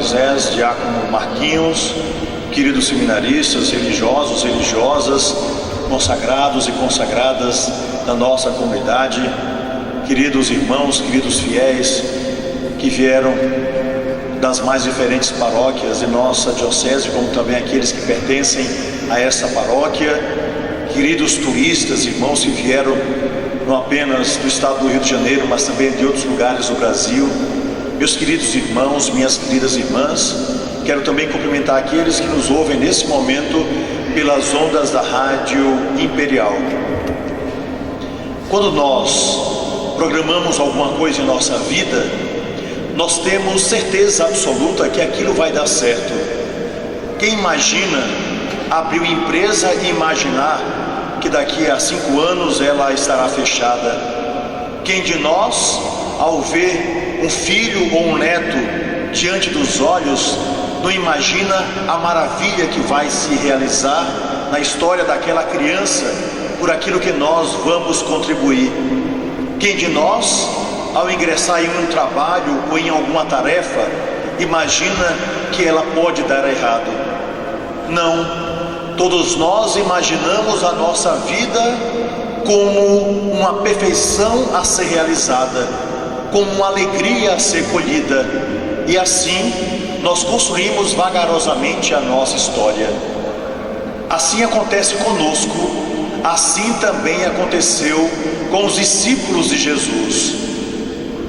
Moisés, diácono Marquinhos, queridos seminaristas, religiosos, religiosas, consagrados e consagradas da nossa comunidade, queridos irmãos, queridos fiéis que vieram das mais diferentes paróquias de nossa diocese, como também aqueles que pertencem a essa paróquia, queridos turistas, irmãos que vieram não apenas do estado do Rio de Janeiro, mas também de outros lugares do Brasil, meus queridos irmãos, minhas queridas irmãs, quero também cumprimentar aqueles que nos ouvem nesse momento pelas ondas da Rádio Imperial. Quando nós programamos alguma coisa em nossa vida, nós temos certeza absoluta que aquilo vai dar certo. Quem imagina abrir uma empresa e imaginar que daqui a 5 anos ela estará fechada? Quem de nós, ao ver um filho ou um neto diante dos olhos, não imagina a maravilha que vai se realizar na história daquela criança por aquilo que nós vamos contribuir? Quem de nós, ao ingressar em um trabalho ou em alguma tarefa, imagina que ela pode dar errado? Não, todos nós imaginamos a nossa vida como uma perfeição a ser realizada, como uma alegria a ser colhida, e assim nós construímos vagarosamente a nossa história. Assim acontece conosco, assim também aconteceu com os discípulos de Jesus.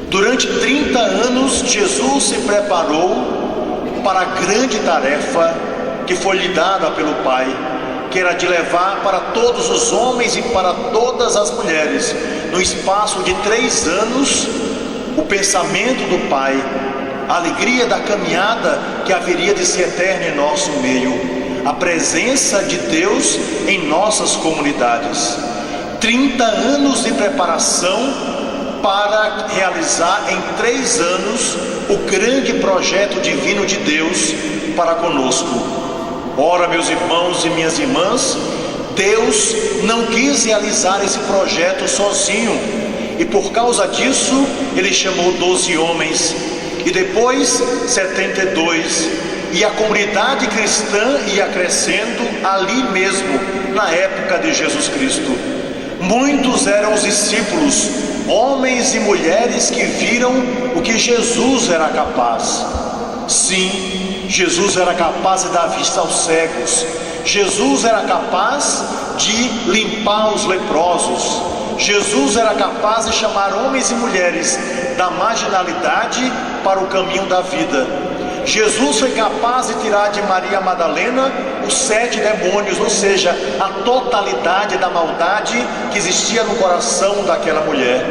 Durante 30 anos, Jesus se preparou para a grande tarefa que foi lhe dada pelo Pai, que era de levar para todos os homens e para todas as mulheres, no espaço de 3 anos, o pensamento do Pai, a alegria da caminhada que haveria de ser eterna em nosso meio, a presença de Deus em nossas comunidades. 30 anos de preparação para realizar em 3 anos o grande projeto divino de Deus para conosco. Ora, meus irmãos e minhas irmãs, Deus não quis realizar esse projeto sozinho, e por causa disso Ele chamou 12 homens, e depois 72, e a comunidade cristã ia crescendo ali mesmo, na época de Jesus Cristo. Muitos eram os discípulos, homens e mulheres que viram o que Jesus era capaz. Sim, Jesus era capaz de dar vista aos cegos, Jesus era capaz de limpar os leprosos, Jesus era capaz de chamar homens e mulheres da marginalidade para o caminho da vida. Jesus foi capaz de tirar de Maria Madalena os 7 demônios, ou seja, a totalidade da maldade que existia no coração daquela mulher.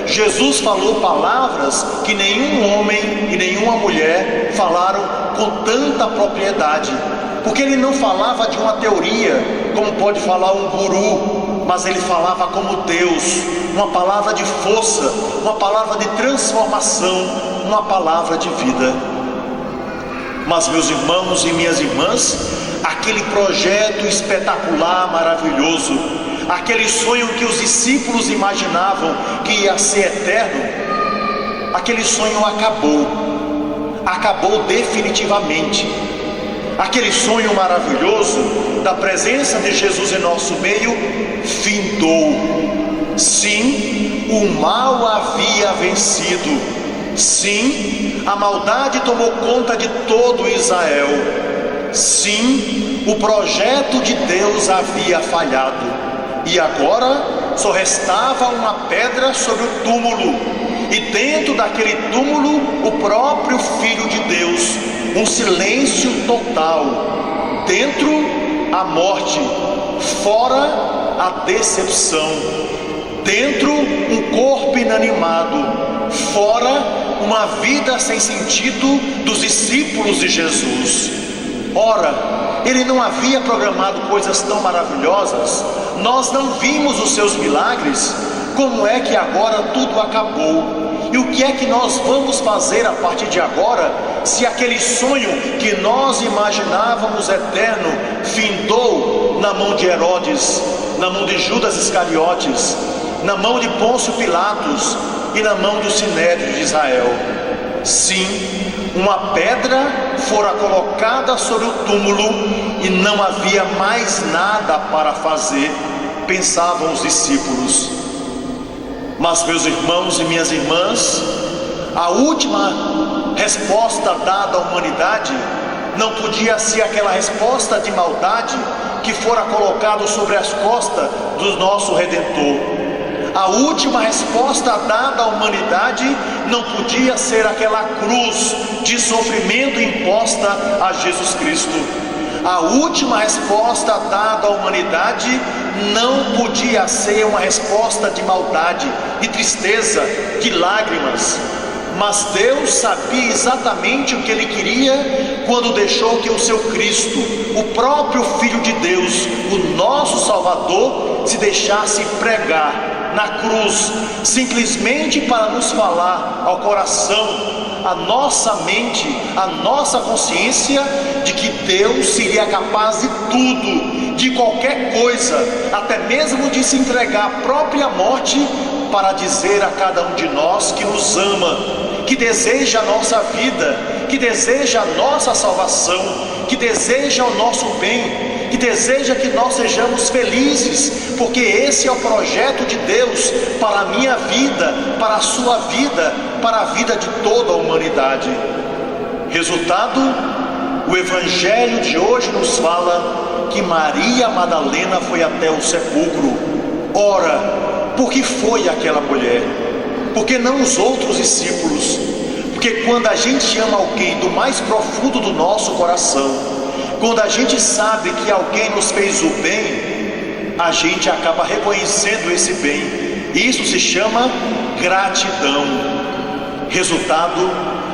Jesus falou palavras que nenhum homem e nenhuma mulher falaram com tanta propriedade, porque ele não falava de uma teoria, como pode falar um guru, mas ele falava como Deus, uma palavra de força, uma palavra de transformação, uma palavra de vida. Mas, meus irmãos e minhas irmãs, aquele projeto espetacular, maravilhoso, aquele sonho que os discípulos imaginavam que ia ser eterno, aquele sonho acabou definitivamente. Aquele sonho maravilhoso da presença de Jesus em nosso meio findou. Sim, o mal havia vencido. Sim, a maldade tomou conta de todo Israel. Sim, o projeto de Deus havia falhado, e agora só restava uma pedra sobre o túmulo, e dentro daquele túmulo o próprio Filho de Deus. Um silêncio total. Dentro, a morte. Fora, a decepção. Dentro, um corpo inanimado. Fora, uma vida sem sentido dos discípulos de Jesus. Ora, Ele não havia programado coisas tão maravilhosas? Nós não vimos os seus milagres? Como é que agora tudo acabou? E o que é que nós vamos fazer a partir de agora, se aquele sonho que nós imaginávamos eterno findou na mão de Herodes, na mão de Judas Iscariotes, na mão de Pôncio Pilatos e na mão do Sinédrio de Israel? Sim, uma pedra fora colocada sobre o túmulo e não havia mais nada para fazer, pensavam os discípulos. Mas, meus irmãos e minhas irmãs, a última resposta dada à humanidade não podia ser aquela resposta de maldade que fora colocado sobre as costas do nosso Redentor. A última resposta dada à humanidade não podia ser aquela cruz de sofrimento imposta a Jesus Cristo. A última resposta dada à humanidade não podia ser uma resposta de maldade, de tristeza, de lágrimas. Mas Deus sabia exatamente o que Ele queria quando deixou que o seu Cristo, o próprio Filho de Deus, o nosso Salvador, se deixasse pregar na cruz, simplesmente para nos falar ao coração, à nossa mente, à nossa consciência, de que Deus seria capaz de tudo, de qualquer coisa, até mesmo de se entregar à própria morte, para dizer a cada um de nós que nos ama, que deseja a nossa vida, que deseja a nossa salvação, que deseja o nosso bem, que deseja que nós sejamos felizes, porque esse é o projeto de Deus para a minha vida, para a sua vida, para a vida de toda a humanidade. Resultado, o Evangelho de hoje nos fala que Maria Madalena foi até o sepulcro. Ora, por que foi aquela mulher? Porque não os outros discípulos? Porque quando a gente ama alguém do mais profundo do nosso coração, quando a gente sabe que alguém nos fez o bem, a gente acaba reconhecendo esse bem. Isso se chama gratidão. Resultado,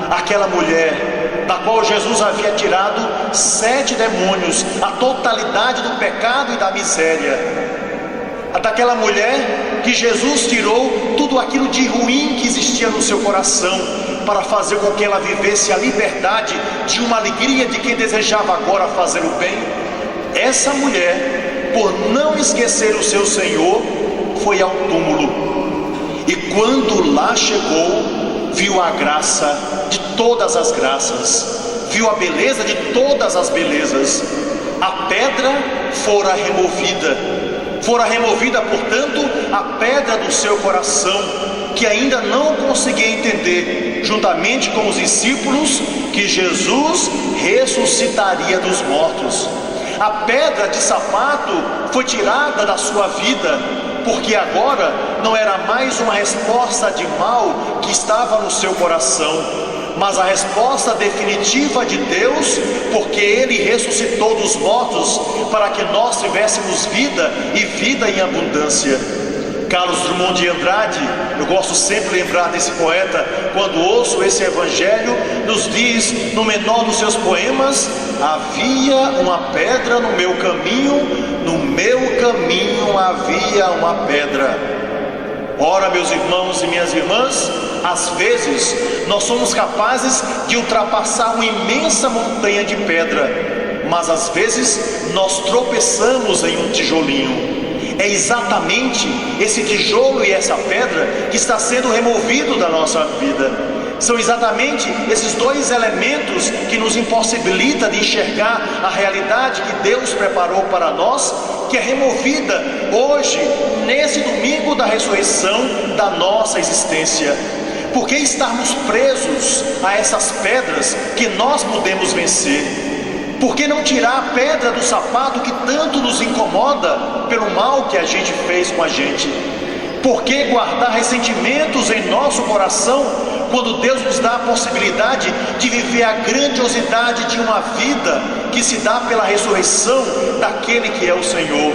aquela mulher da qual Jesus havia tirado 7 demônios, a totalidade do pecado e da miséria, daquela mulher que Jesus tirou tudo aquilo de ruim que existia no seu coração, para fazer com que ela vivesse a liberdade de uma alegria de quem desejava agora fazer o bem. Essa mulher, por não esquecer o seu Senhor, foi ao túmulo, e quando lá chegou, viu a graça de todas as graças, viu a beleza de todas as belezas. A pedra fora removida, portanto, a pedra do seu coração, que ainda não conseguia entender, juntamente com os discípulos, que Jesus ressuscitaria dos mortos. A pedra de sapato foi tirada da sua vida, porque agora não era mais uma resposta de mal que estava no seu coração, mas a resposta definitiva de Deus, porque Ele ressuscitou dos mortos para que nós tivéssemos vida e vida em abundância. Carlos Drummond de Andrade, eu gosto sempre de lembrar desse poeta, quando ouço esse evangelho, nos diz no menor dos seus poemas: havia uma pedra no meu caminho havia uma pedra. Ora, meus irmãos e minhas irmãs, às vezes nós somos capazes de ultrapassar uma imensa montanha de pedra, mas às vezes nós tropeçamos em um tijolinho. É exatamente esse tijolo e essa pedra que está sendo removido da nossa vida. São exatamente esses dois elementos que nos impossibilita de enxergar a realidade que Deus preparou para nós, que é removida hoje, nesse domingo da ressurreição da nossa existência. Por que estarmos presos a essas pedras que nós podemos vencer? Por que não tirar a pedra do sapato que tanto nos incomoda pelo mal que a gente fez com a gente? Por que guardar ressentimentos em nosso coração quando Deus nos dá a possibilidade de viver a grandiosidade de uma vida que se dá pela ressurreição daquele que é o Senhor?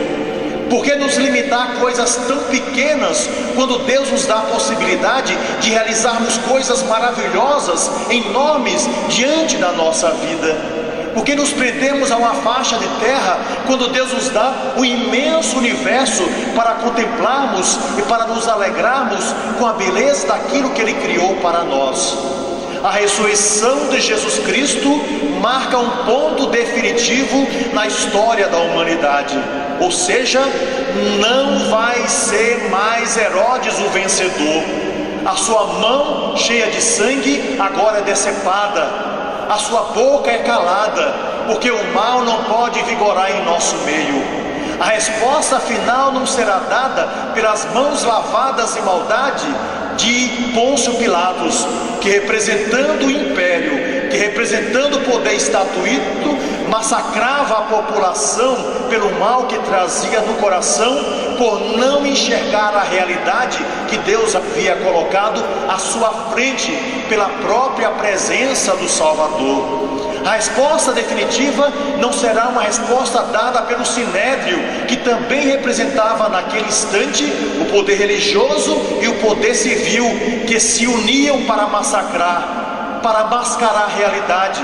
Por que nos limitar a coisas tão pequenas quando Deus nos dá a possibilidade de realizarmos coisas maravilhosas, enormes, diante da nossa vida? Por que nos prendemos a uma faixa de terra quando Deus nos dá o imenso universo para contemplarmos e para nos alegrarmos com a beleza daquilo que Ele criou para nós? A ressurreição de Jesus Cristo marca um ponto definitivo na história da humanidade. Ou seja, não vai ser mais Herodes o vencedor. A sua mão cheia de sangue agora é decepada, a sua boca é calada, porque o mal não pode vigorar em nosso meio. A resposta final não será dada pelas mãos lavadas em maldade de Pôncio Pilatos, que representando o império, que representando o poder estatuído, massacrava a população pelo mal que trazia no coração, por não enxergar a realidade que Deus havia colocado à sua frente pela própria presença do Salvador. A resposta definitiva não será uma resposta dada pelo Sinédrio, que também representava naquele instante o poder religioso e o poder civil, que se uniam para massacrar, para mascarar a realidade,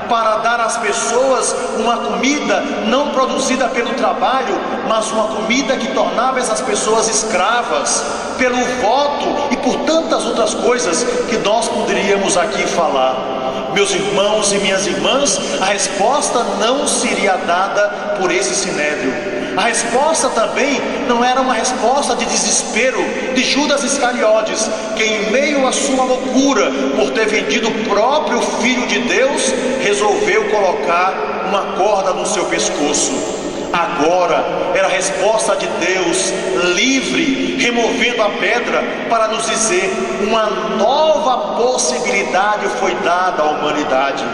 para dar às pessoas uma comida não produzida pelo trabalho, mas uma comida que tornava essas pessoas escravas, pelo voto e por tantas outras coisas que nós poderíamos aqui falar. Meus irmãos e minhas irmãs, a resposta não seria dada por esse Sinédrio. A resposta também não era uma resposta de desespero de Judas Iscariotes, que em meio à sua loucura por ter vendido o próprio Filho de Deus, resolveu colocar uma corda no seu pescoço. Agora era a resposta de Deus, livre, removendo a pedra, para nos dizer: uma nova possibilidade foi dada à humanidade.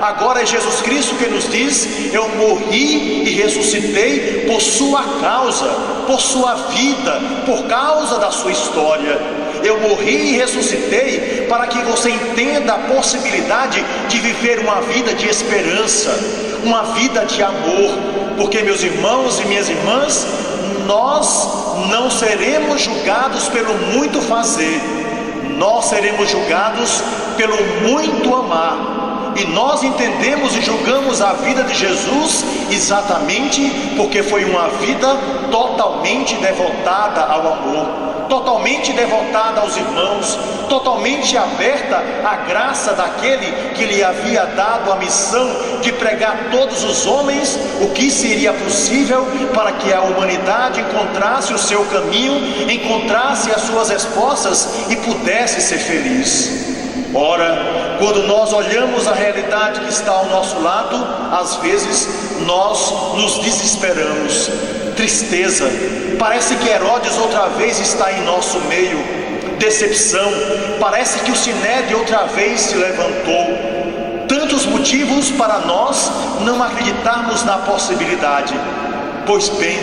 Agora é Jesus Cristo que nos diz: eu morri e ressuscitei por sua causa, por sua vida, por causa da sua história. Eu morri e ressuscitei para que você entenda a possibilidade de viver uma vida de esperança, uma vida de amor, porque, meus irmãos e minhas irmãs, nós não seremos julgados pelo muito fazer, nós seremos julgados pelo muito amar. E nós entendemos e julgamos a vida de Jesus exatamente porque foi uma vida totalmente devotada ao amor, totalmente devotada aos irmãos, totalmente aberta à graça daquele que lhe havia dado a missão de pregar a todos os homens o que seria possível para que a humanidade encontrasse o seu caminho, encontrasse as suas respostas e pudesse ser feliz. Ora, quando nós olhamos a realidade que está ao nosso lado, às vezes nós nos desesperamos. Tristeza, parece que Herodes outra vez está em nosso meio. Decepção, parece que o Sinédrio outra vez se levantou. Tantos motivos para nós não acreditarmos na possibilidade. Pois bem,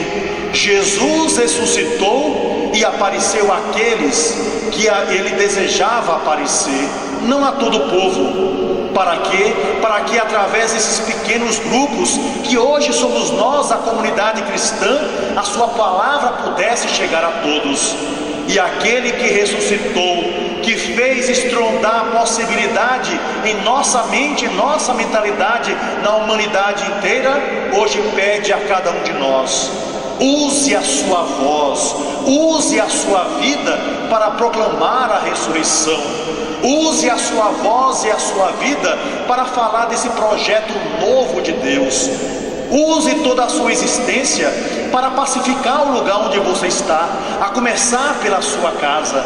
Jesus ressuscitou e apareceu àqueles que ele desejava aparecer, não a todo o povo. Para quê? Para que através desses pequenos grupos, que hoje somos nós, a comunidade cristã, a sua palavra pudesse chegar a todos. E aquele que ressuscitou, que fez estrondar a possibilidade em nossa mente, em nossa mentalidade, na humanidade inteira, hoje pede a cada um de nós: use a sua voz, use a sua vida para proclamar a ressurreição. Use a sua voz e a sua vida para falar desse projeto novo de Deus. Use toda a sua existência para pacificar o lugar onde você está, a começar pela sua casa.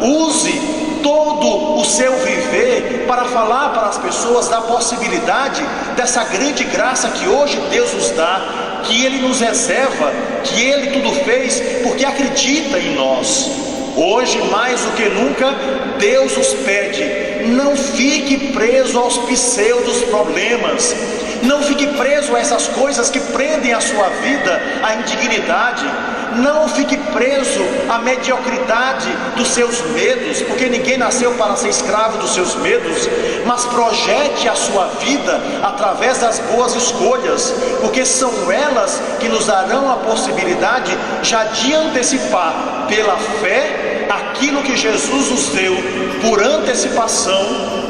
Use todo o seu viver para falar para as pessoas da possibilidade dessa grande graça que hoje Deus nos dá, que Ele nos reserva, que Ele tudo fez porque acredita em nós. Hoje, mais do que nunca, Deus nos pede: não fique preso aos pseudos problemas, não fique preso a essas coisas que prendem a sua vida, a indignidade. Não fique preso à mediocridade dos seus medos, porque ninguém nasceu para ser escravo dos seus medos, mas projete a sua vida através das boas escolhas, porque são elas que nos darão a possibilidade já de antecipar pela fé aquilo que Jesus nos deu por antecipação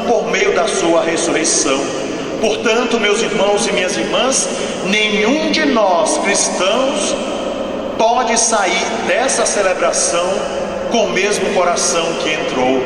por meio da sua ressurreição. Portanto, meus irmãos e minhas irmãs, nenhum de nós cristãos pode sair dessa celebração com o mesmo coração que entrou.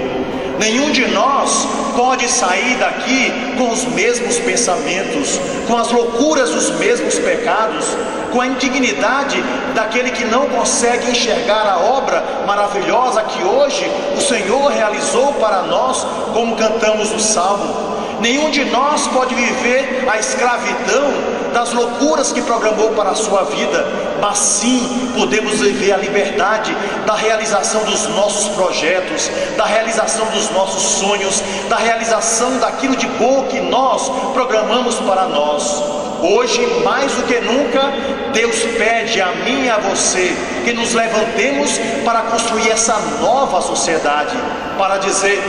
Nenhum de nós pode sair daqui com os mesmos pensamentos, com as loucuras dos mesmos pecados, com a indignidade daquele que não consegue enxergar a obra maravilhosa que hoje o Senhor realizou para nós, como cantamos no Salmo. Nenhum de nós pode viver a escravidão das loucuras que programou para a sua vida, mas sim podemos viver a liberdade da realização dos nossos projetos, da realização dos nossos sonhos, da realização daquilo de bom que nós programamos para nós. Hoje, mais do que nunca, Deus pede a mim e a você que nos levantemos para construir essa nova sociedade, para dizer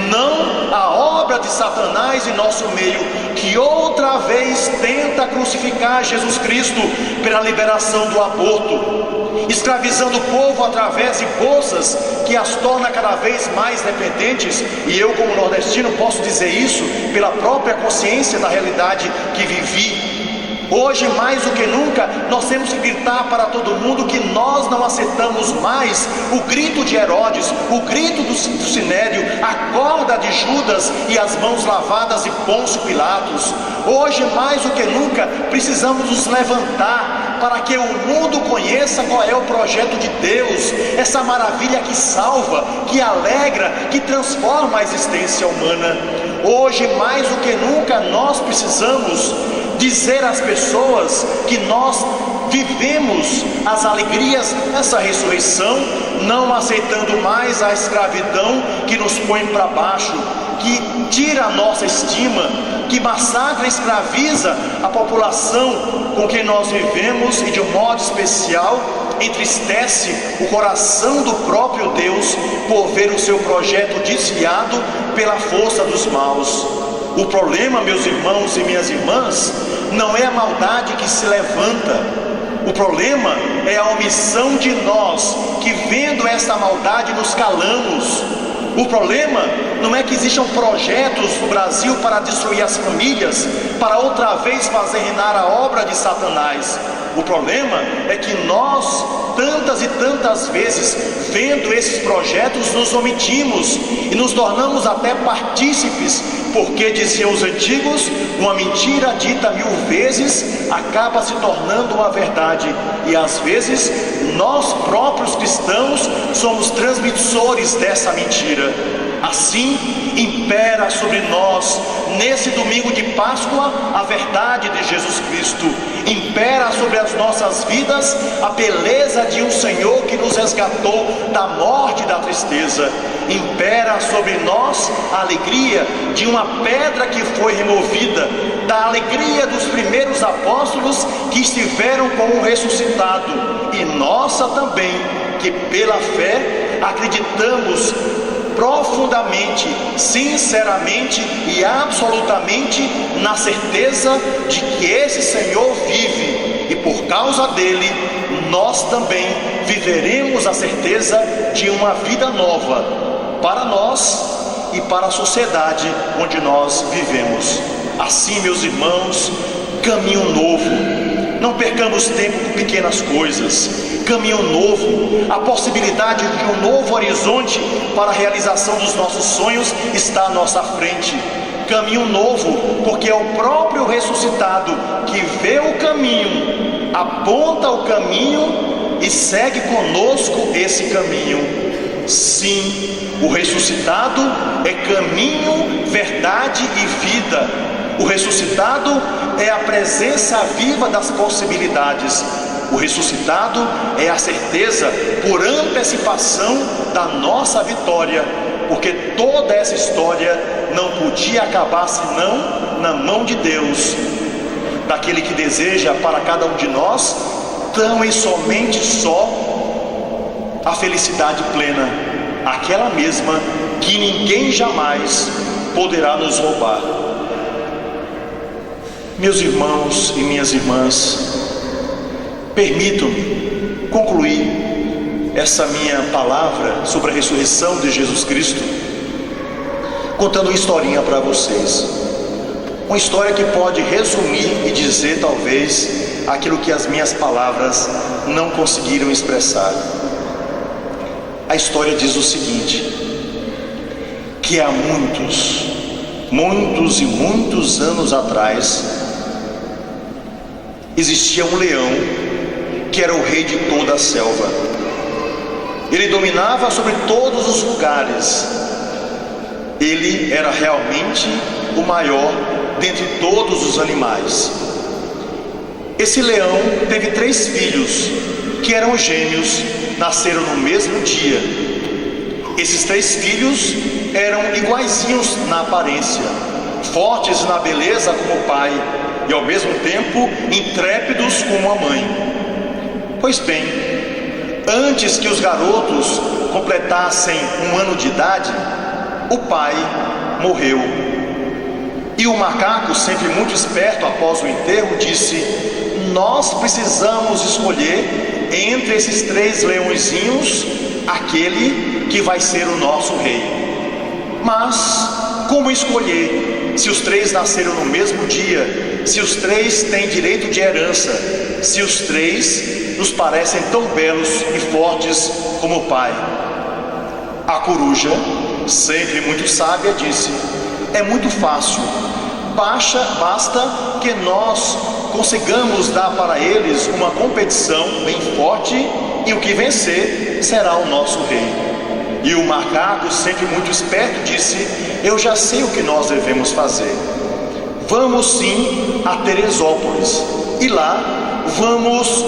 não à obra de Satanás em nosso meio, que outra vez tenta crucificar Jesus Cristo pela liberação do aborto, escravizando o povo através de bolsas que as torna cada vez mais dependentes. E eu, como nordestino, posso dizer isso pela própria consciência da realidade que vivi. Hoje, mais do que nunca, nós temos que gritar para todo mundo que nós não aceitamos mais o grito de Herodes, o grito do Sinédrio, a corda de Judas e as mãos lavadas de Pôncio Pilatos. Hoje, mais do que nunca, precisamos nos levantar para que o mundo conheça qual é o projeto de Deus, essa maravilha que salva, que alegra, que transforma a existência humana. Hoje, mais do que nunca, nós precisamos dizer às pessoas que nós vivemos as alegrias dessa ressurreição, não aceitando mais a escravidão que nos põe para baixo, que tira a nossa estima, que massacra e escraviza a população com quem nós vivemos e de um modo especial entristece o coração do próprio Deus por ver o seu projeto desviado pela força dos maus. O problema, meus irmãos e minhas irmãs, não é a maldade que se levanta. O problema é a omissão de nós, que vendo essa maldade nos calamos. O problema não é que existam projetos no Brasil para destruir as famílias, para outra vez fazer reinar a obra de Satanás. O problema é que nós, tantas e tantas vezes, vendo esses projetos, nos omitimos e nos tornamos até partícipes, porque, diziam os antigos, uma mentira dita 1000 vezes acaba se tornando uma verdade. E às vezes nós próprios cristãos somos transmissores dessa mentira. Assim impera sobre nós, nesse domingo de Páscoa, a verdade de Jesus Cristo. Impera sobre as nossas vidas a beleza de um Senhor que nos resgatou da morte e da tristeza. Impera sobre nós a alegria de uma pedra que foi removida, da alegria dos primeiros apóstolos que estiveram com o ressuscitado, e nossa também, que pela fé acreditamos profundamente, sinceramente e absolutamente na certeza de que esse Senhor vive, e por causa dele nós também viveremos a certeza de uma vida nova para nós e para a sociedade onde nós vivemos. Assim, meus irmãos, caminho novo. Não percamos tempo com pequenas coisas. Caminho novo, a possibilidade de um novo horizonte para a realização dos nossos sonhos está à nossa frente. Caminho novo, porque é o próprio ressuscitado que vê o caminho, aponta o caminho e segue conosco esse caminho. Sim, o ressuscitado é caminho, verdade e vida. O ressuscitado é a presença viva das possibilidades. O ressuscitado é a certeza por antecipação da nossa vitória, porque toda essa história não podia acabar senão na mão de Deus, daquele que deseja para cada um de nós tão e somente só a felicidade plena, aquela mesma que ninguém jamais poderá nos roubar. Meus irmãos e minhas irmãs, permitam-me concluir essa minha palavra sobre a ressurreição de Jesus Cristo contando uma historinha para vocês. Uma história que pode resumir e dizer talvez aquilo que as minhas palavras não conseguiram expressar. A história diz o seguinte: que que há muitos e muitos anos atrás existia um leão que era o rei de toda a selva. Ele dominava sobre todos os lugares. Ele era realmente o maior dentre todos os animais. Esse leão teve 3 filhos que eram gêmeos, nasceram no mesmo dia. Esses 3 filhos eram iguaizinhos na aparência, fortes na beleza como o pai e ao mesmo tempo intrépidos como a mãe. Pois bem, antes que os garotos completassem 1 ano de idade, o pai morreu. E o macaco, sempre muito esperto após o enterro, disse: nós precisamos escolher entre esses 3 leõezinhos aquele que vai ser o nosso rei. Mas como escolher se os 3 nasceram no mesmo dia, se os 3 têm direito de herança, se os 3 nos parecem tão belos e fortes como o pai? A coruja, sempre muito sábia, disse: é muito fácil, basta que nós consigamos dar para eles uma competição bem forte e o que vencer será o nosso rei. E o macaco, sempre muito esperto, disse: eu já sei o que nós devemos fazer. Vamos sim a Teresópolis e lá vamos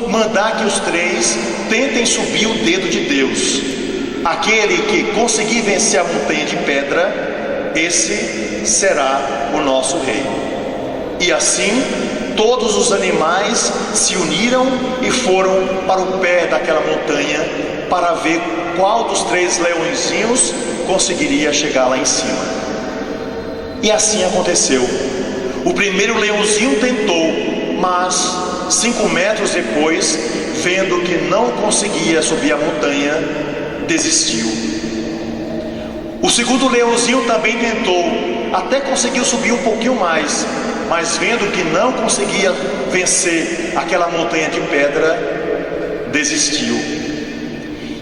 mandar que os 3 tentem subir o dedo de Deus. Aquele que conseguir vencer a montanha de pedra, esse será o nosso rei. E assim todos os animais se uniram e foram para o pé daquela montanha para ver qual dos 3 leõezinhos conseguiria chegar lá em cima. E assim aconteceu. O primeiro leãozinho tentou, mas 5 metros depois, vendo que não conseguia subir a montanha, desistiu. O segundo leãozinho também tentou, até conseguiu subir um pouquinho mais, mas vendo que não conseguia vencer aquela montanha de pedra, desistiu.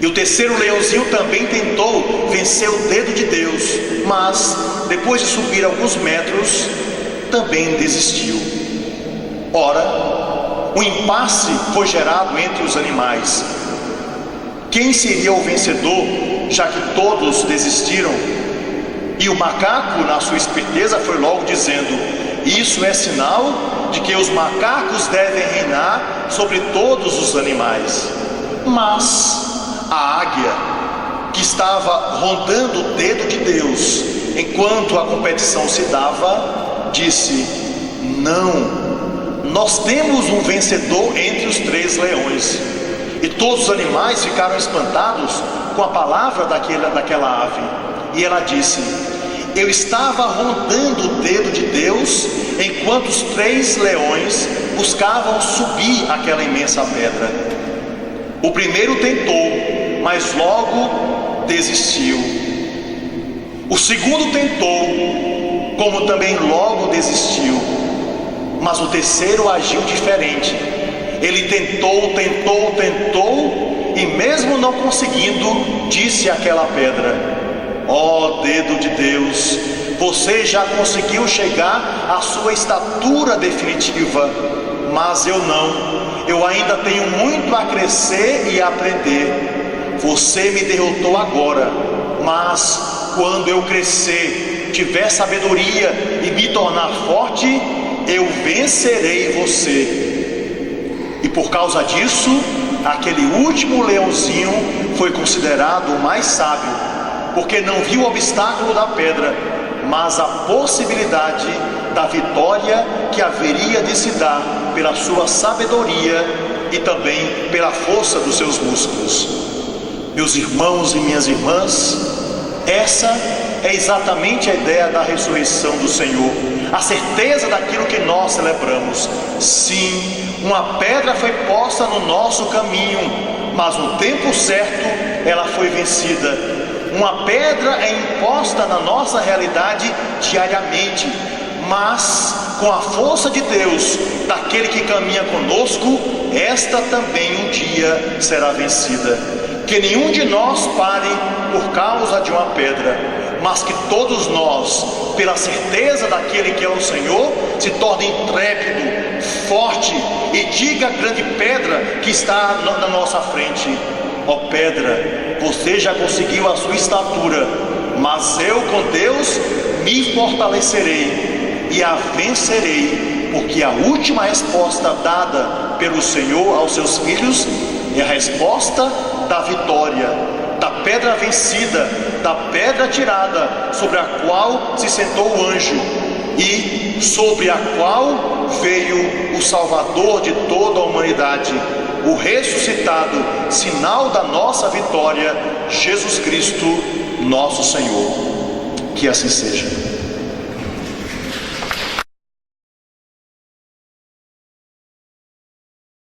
E o terceiro leãozinho também tentou vencer o dedo de Deus, mas depois de subir alguns metros, também desistiu. Ora, um impasse foi gerado entre os animais. Quem seria o vencedor, já que todos desistiram? E o macaco, na sua esperteza, foi logo dizendo: isso é sinal de que os macacos devem reinar sobre todos os animais. Mas a águia, que estava rondando o dedo de Deus enquanto a competição se dava, disse: não, nós temos um vencedor entre os 3 leões. E todos os animais ficaram espantados com a palavra daquela ave. E ela disse: eu estava rondando o dedo de Deus enquanto os 3 leões buscavam subir aquela imensa pedra. O primeiro tentou, mas logo desistiu. O segundo tentou, como também logo desistiu. Mas o terceiro agiu diferente. Ele tentou, e mesmo não conseguindo, disse àquela pedra: ó dedo de Deus, você já conseguiu chegar à sua estatura definitiva, mas eu não. Eu ainda tenho muito a crescer e a aprender. Você me derrotou agora, mas quando eu crescer, tiver sabedoria e me tornar forte, eu vencerei você. E por causa disso, aquele último leãozinho foi considerado o mais sábio, porque não viu o obstáculo da pedra, mas a possibilidade da vitória que haveria de se dar pela sua sabedoria e também pela força dos seus músculos. Meus irmãos e minhas irmãs, essa é exatamente a ideia da ressurreição do Senhor, a certeza daquilo que nós celebramos. Sim, uma pedra foi posta no nosso caminho, mas no tempo certo ela foi vencida. Uma pedra é imposta na nossa realidade diariamente, mas com a força de Deus, daquele que caminha conosco, esta também um dia será vencida. Que nenhum de nós pare por causa de uma pedra, mas que todos nós, pela certeza daquele que é o Senhor, se torne intrépido, forte, e diga à grande pedra que está na nossa frente: ó pedra, você já conseguiu a sua estatura, mas eu com Deus me fortalecerei e a vencerei, porque a última resposta dada pelo Senhor aos seus filhos é a resposta da vitória, da pedra vencida, da pedra tirada, sobre a qual se sentou o anjo e sobre a qual veio o Salvador de toda a humanidade, o ressuscitado, sinal da nossa vitória, Jesus Cristo, nosso Senhor. Que assim seja.